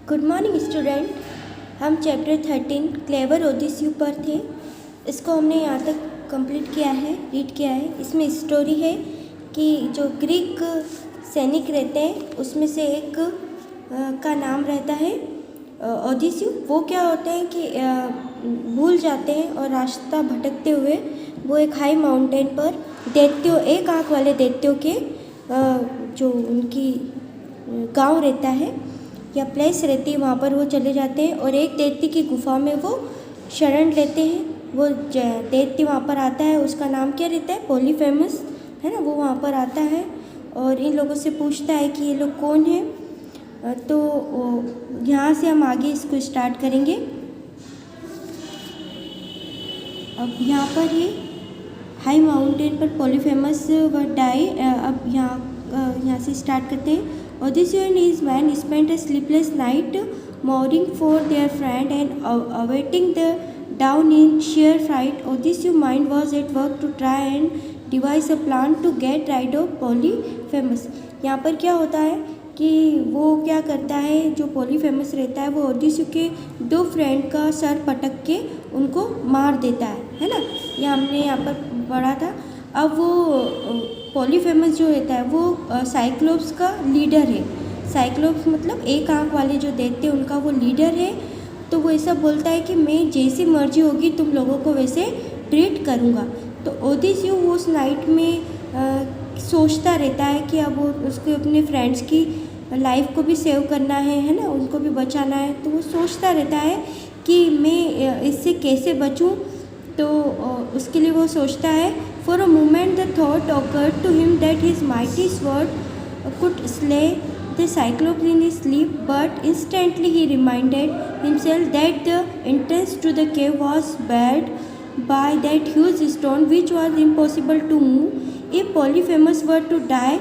Good morning student. हम chapter 13 clever Odissi पर थे। इसको हमने यहाँ तक कंप्लीट किया है, रीड किया है। इसमें स्टोरी है कि जो ग्रीक सैनिक रहते हैं उसमें से एक का नाम रहता है ओडिसी। वो क्या होते हैं कि भूल जाते हैं और रास्ता भटकते हुए वो एक हाई माउंटेन पर दैत्यों, एक आँख वाले दैत्यों के जो उनकी गांव रहता है या प्लेस रहती है वहाँ पर वो चले जाते हैं और एक दैत्य की गुफा में वो शरण लेते हैं। वो दैत्य वहाँ पर आता है, उसका नाम क्या रहता है, पॉलीफेमस है ना। वो वहाँ पर आता है और इन लोगों से पूछता है कि ये लोग कौन हैं। तो यहाँ से हम आगे इसको स्टार्ट करेंगे। अब यहाँ पर ये हाई माउंटेन पर पॉलीफेमस व डाई। अब यहाँ से स्टार्ट करते हैं। Odysseus and his men spent a sleepless night mourning for their friend and awaiting the dawn in sheer fright. Odysseus' mind was at work to try and devise a plan to get rid of Polyphemus. यहाँ पर क्या होता है कि वो क्या करता है, जो पॉलीफेमस रहता है वो ओडिसी के दो फ्रेंड का सर पटक के उनको मार देता है ना। ये हमने यहाँ पर पढ़ा था। अब वो पॉलीफेमस जो रहता है वो साइक्लोप्स का लीडर है। साइक्लोप्स मतलब एक आँख वाले जो दैत्य उनका वो लीडर है। तो वो ऐसा बोलता है कि मैं जैसी मर्जी होगी तुम लोगों को वैसे ट्रीट करूँगा। तो ओडिसी उस नाइट में सोचता रहता है कि अब वो उसके अपने फ्रेंड्स की लाइफ को भी सेव करना है ना, उनको भी बचाना है। तो वो सोचता रहता है कि मैं इससे कैसे बचूं। तो उसके लिए वो सोचता है। For a moment the thought occurred to him that his mighty sword could slay the Cyclops in his sleep, but instantly he reminded himself that the entrance to the cave was barred by that huge stone which was impossible to move. If Polyphemus were to die,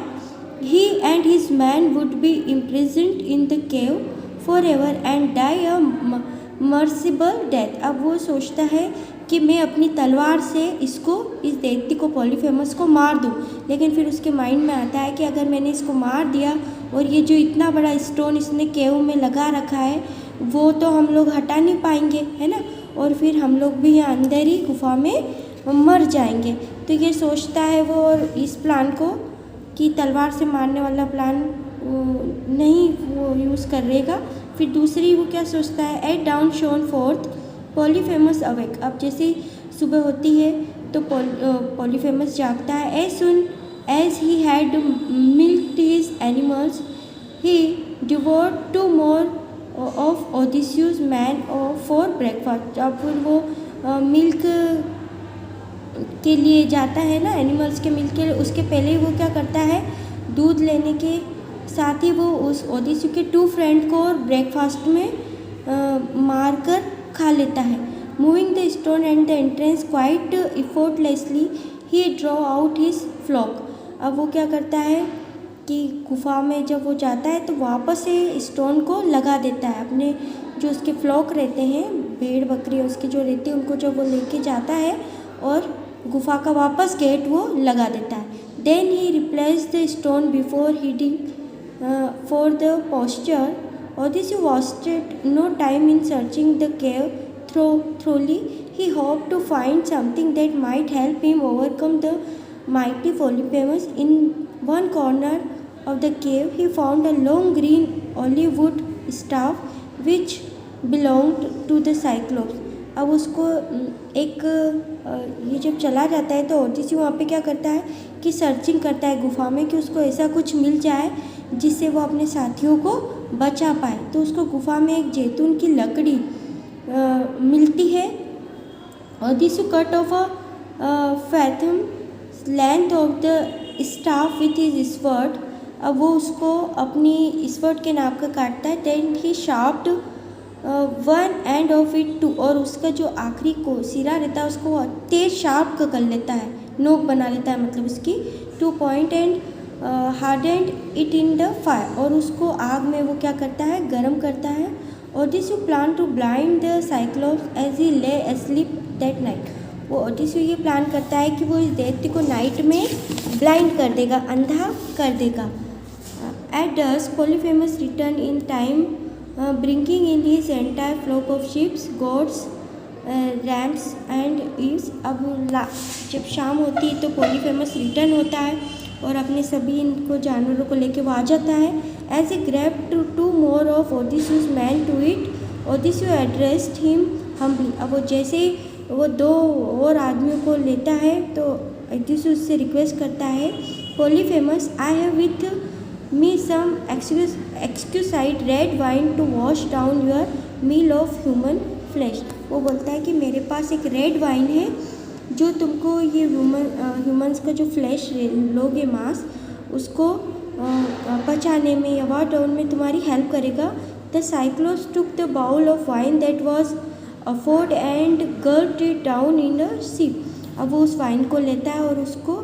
he and his men would be imprisoned in the cave forever and die a merciful death. अब वो सोचता है कि मैं अपनी तलवार से इस दैत्य को, पॉलीफेमस को मार दूं। लेकिन फिर उसके माइंड में आता है कि अगर मैंने इसको मार दिया और ये जो इतना बड़ा स्टोन इसने केव में लगा रखा है वो तो हम लोग हटा नहीं पाएंगे है ना, और फिर हम लोग भी यहाँ अंदर ही गुफा में मर जाएंगे। तो ये सोचता है वो, और इस प्लान को कि तलवार से मारने वाला प्लान नहीं वो यूज़ करेगा। फिर दूसरी वो क्या सोचता है, at dawn shone forth Polyphemus awake. अब जैसे सुबह होती है तो पॉलीफेमस जागता है। As soon as he had milked his animals he devoured 2 more of Odysseus men for breakfast. अब फिर वो मिल्क के लिए जाता है ना, एनिमल्स के मिल्क के लिए। उसके पहले ही वो क्या करता है, दूध लेने के साथ ही वो उस ओडिसी के 2 फ्रेंड को और ब्रेकफास्ट में मार कर खा लेता है। Moving the stone and the entrance quite effortlessly he draw out his flock. अब वो क्या करता है कि गुफा में जब वो जाता है तो वापस से स्टोन को लगा देता है। अपने जो उसके फ्लॉक रहते हैं, भेड़ बकरी उसकी जो रहती है, उनको जब वो लेके जाता है और गुफा का वापस गेट वो लगा देता है। Then he replace the stone before heading for the pasture. Odysseus wasted no time in searching the cave thoroughly. He hoped to find something that might help him overcome the mighty Polyphemus. In one corner of the cave, he found a long green olive wood staff which belonged to the Cyclops. अब उसको ये जब चला जाता है तो ओडिसी वहाँ पे क्या करता है कि सर्चिंग करता है गुफा में कि उसको ऐसा कुछ मिल जाए जिससे वो अपने साथियों को बचा पाए। तो उसको गुफा में एक जैतून की लकड़ी मिलती है। Odysseus cut off a fathom length of the staff with his sword. अब वो उसको अपनी स्वर्ड के नाप का काटता है। Then he sharped 1 end of it to, और उसका जो आखिरी को सिरा रहता है उसको तेज शार्प कर लेता है, नोक बना लेता है मतलब उसकी 2 point and hardened it in the fire. और उसको आग में वो क्या करता है, गर्म करता है। Odysseus plan to blind the Cyclops as he lay asleep that night. वो ओडिसी ये प्लान करता है कि वो इस दैत्य को नाइट में ब्लाइंड कर देगा, अंधा कर देगा। At dusk Polyphemus return in time bringing in his entire flock of sheep, goats, rams and ewes. अब जब शाम होती है तो पॉलीफेमस रिटर्न होता है और अपने सभी इनको जानवरों को लेके वो आ जाता है। As a grab two more of Odysseus man to eat, Odysseus addressed him humbly. अब वो जैसे ही वो 2 और आदमियों को लेता है तो ओडिसियस से रिक्वेस्ट करता है, Polyphemus I have with me some exquisite red wine to wash down your meal of human flesh. वो बोलता है कि मेरे पास एक रेड वाइन है जो तुमको ये ह्यूमन्स का जो फ्लैश लोगे मांस, उसको पचाने में या वॉश डाउन में तुम्हारी हेल्प करेगा। The Cyclops took the bowl of wine that was offered and gulped it down in a sip. अब वो उस वाइन को लेता है और उसको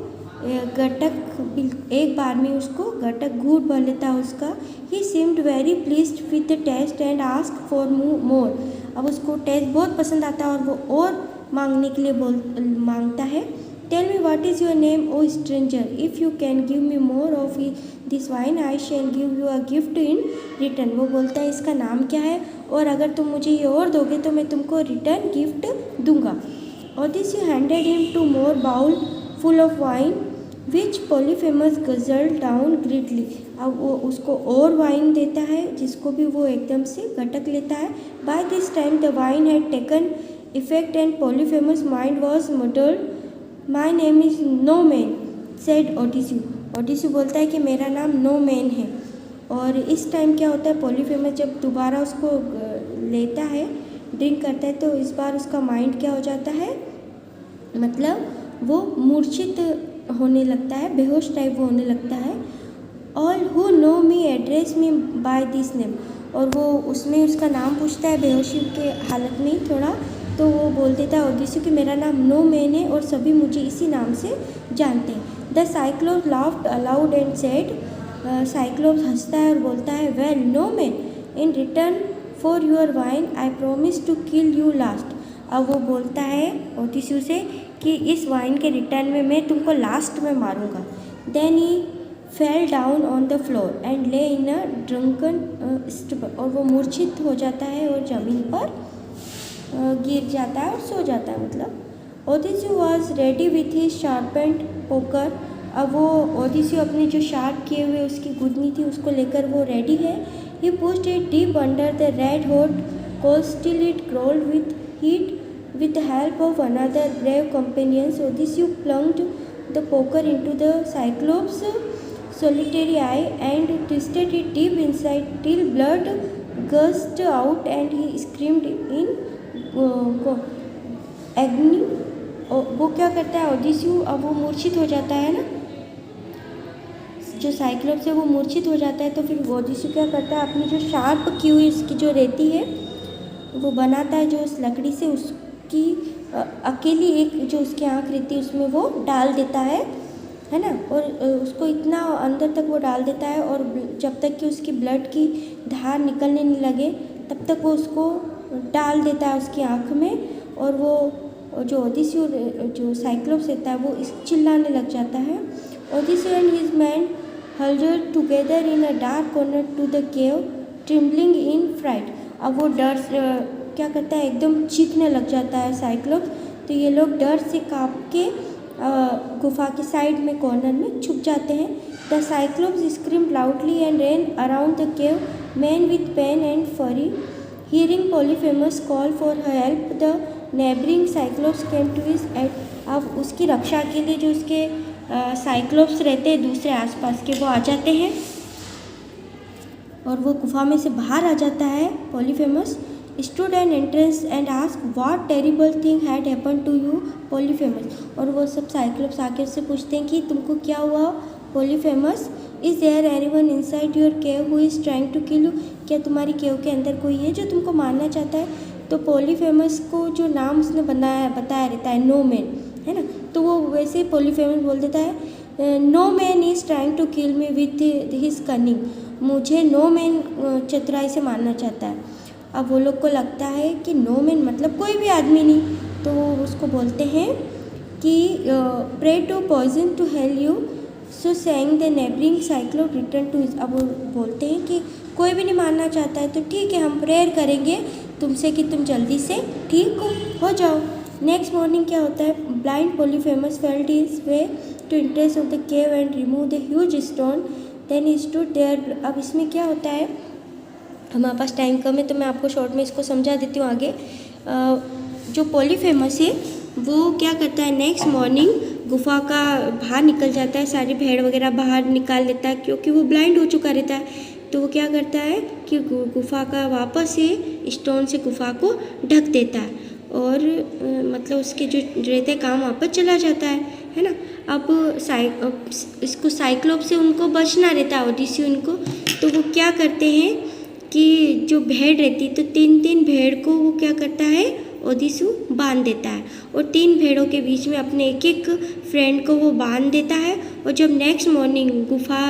गटक एक बार में उसको गटक घूट भर लेता है उसका। He seemed very pleased with the taste and ask for more. अब उसको टेस्ट बहुत पसंद आता है और वो और मांगने के लिए मांगता है। Tell me what is your name O stranger, if you can give me more of this wine I shall give you a gift in return. वो बोलता है इसका नाम क्या है और अगर तुम मुझे ये और दोगे तो मैं तुमको रिटर्न गिफ्ट दूंगा। Odysseus handed him two more bowl full of wine which Polyphemus guzzled down greedily. अब वो उसको और वाइन देता है जिसको भी वो एकदम से गटक लेता है। By this time the wine had taken effect and Polyphemus mind was muddled. My name is no man said Odysseus. Odysseus बोलता है कि मेरा नाम नो मैन है। और इस टाइम क्या होता है, पॉलीफेमस जब दोबारा उसको लेता है, ड्रिंक करता है, तो इस बार उसका माइंड क्या हो जाता है, मतलब वो मूर्छित होने लगता है, बेहोश टाइप वो होने लगता है। All who know me address me by this name. और वो उसमें उसका नाम पूछता है बेहोशी के हालत में ही थोड़ा, तो वो बोल देता है ओडिसियस कि मेरा नाम नो मैन है और सभी मुझे इसी नाम से जानते हैं। The Cyclops laughed aloud and said. Cyclops हंसता है और बोलता है, well no man, in return for your wine I promise to kill you last. अब वो बोलता है ओडिसियस से कि इस वाइन के रिटर्न में मैं तुमको लास्ट में मारूंगा। Then he fell down on the floor and lay in a drunken स्टupor। और वो मूर्छित हो जाता है और ज़मीन पर गिर जाता है और सो जाता है। मतलब Odysseus was ready with his sharpened poker. अब वो ओडिसियस अपने जो शार्प किए हुए उसकी गुदनी थी उसको लेकर वो रेडी है। He pushed it deep under the red hot coals till it crawled with heat. With the help of another brave companion, Odysseus plunged the poker into the Cyclops' solitary eye and twisted it deep inside till blood gushed out and he screamed in agony. वो क्या करता है Odysseus, अब वो मूर्छित हो जाता है ना, जो साइक्लोप्स है वो मूर्छित हो जाता है, तो फिर ओडिसियस क्या करता है, अपनी जो शार्प की हुई उसकी जो रेती है वो बनाता है, जो उस लकड़ी से उसकी अकेली एक जो उसकी आँख रहती है उसमें वो डाल देता है ना, और उसको इतना अंदर तक वो डाल देता है और जब तक कि उसकी ब्लड की धार निकलने नहीं लगे तब तक वो उसको डाल देता है उसकी आँख में। और वो जो ओडिसियस जो साइक्लोप्स रहता है वो चिल्लाने लग जाता है। Odysseus and his men huddled together in a dark corner to the cave trembling in fright. अब वो डर क्या करता है, एकदम चीखने लग जाता है साइक्लोप्स, तो ये लोग डर से काँप के गुफा के साइड में कॉर्नर में छुप जाते हैं। The Cyclops screamed loudly and ran around the cave, man with pain and fury hearing Polyphemus call for help the neighbouring Cyclops came to his aid. अब उसकी रक्षा के लिए जो उसके साइक्लोप्स रहते हैं दूसरे आसपास के वो आ जाते हैं और वो गुफा में से बाहर आ जाता है। Polyphemus stood an entrance and ask what terrible thing had happen to you Polyphemus. और वो सब साइक्लोप्स आके उससे पूछते हैं कि तुमको क्या हुआ Polyphemus. Is there anyone inside your cave who is trying to kill you. क्या तुम्हारी केव के अंदर कोई है जो तुमको मारना चाहता है। तो पॉलीफेमस को जो नाम उसने बताया रहता है नो मैन, है ना, तो वो वैसे पॉलीफेमस बोल देता है no man is trying to kill me with his cunning. मुझे नो मैन चतुराई से मारना चाहता है। अब वो लोग को लगता है कि नो मैन मतलब कोई भी आदमी नहीं, तो वो उसको बोलते हैं कि pray to Poseidon to heal you so saying the neighbouring cyclops return to his, अब वो बोलते हैं कि कोई भी नहीं मानना चाहता है तो ठीक है, हम प्रेयर करेंगे तुमसे कि तुम जल्दी से ठीक हो जाओ। नेक्स्ट मॉर्निंग क्या होता है, blind Polyphemus felt his way to entrance of the cave and remove the huge stone, then he stood there. अब इसमें क्या होता है, हमारे पास टाइम कम है तो मैं आपको शॉर्ट में इसको समझा देती हूँ आगे। जो पॉलीफेमस है वो क्या करता है, नेक्स्ट मॉर्निंग गुफा का बाहर निकल जाता है, सारी भेड़ वगैरह बाहर निकाल लेता है क्योंकि वो ब्लाइंड हो चुका रहता है। तो वो क्या करता है कि गुफा का वापस से स्टोन से गुफा को ढक देता है और मतलब उसके जो रहते काम वापस चला जाता है ना। अब इसको साइक्लोप से उनको बचना रहता है ओडिसी उनको, तो वो क्या करते हैं कि जो भेड़ रहती है तो 3-3 भेड़ को वो क्या करता है, ओडिसी बांध देता है और 3 भेड़ों के बीच में अपने एक फ्रेंड को वो बांध देता है। और जब नेक्स्ट मॉर्निंग गुफा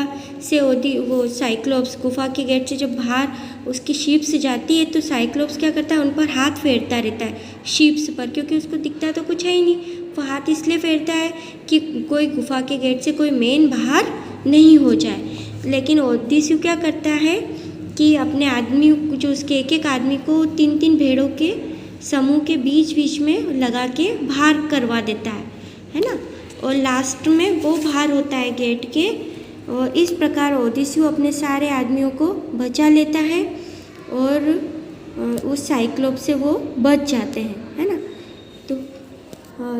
से वो साइक्लोप्स गुफा के गेट से जब बाहर उसकी शीप्स जाती है तो साइक्लोप्स क्या करता है, उन पर हाथ फेरता रहता है शीप्स पर, क्योंकि उसको दिखता तो कुछ है ही नहीं। वो हाथ इसलिए फेरता है कि कोई गुफा के गेट से कोई मेन बाहर नहीं हो जाए। लेकिन ओडिसी क्या करता है कि अपने आदमी जो उसके एक आदमी को 3-3 भेड़ों के समूह के बीच में लगा के बाहर करवा देता है ना। और लास्ट में वो बाहर होता है गेट के, और इस प्रकार ओडिसी अपने सारे आदमियों को बचा लेता है और उस साइक्लोप से वो बच जाते हैं, है ना। तो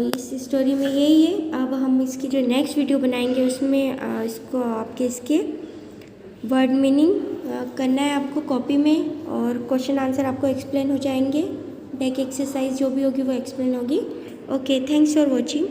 इस स्टोरी में यही है। अब हम इसकी जो नेक्स्ट वीडियो बनाएंगे उसमें इसको आपके इसके वर्ड मीनिंग करना है आपको कॉपी में, और क्वेश्चन आंसर आपको एक्सप्लेन हो जाएंगे, बैक एक्सरसाइज जो भी होगी वो एक्सप्लेन होगी। Okay, thanks for watching.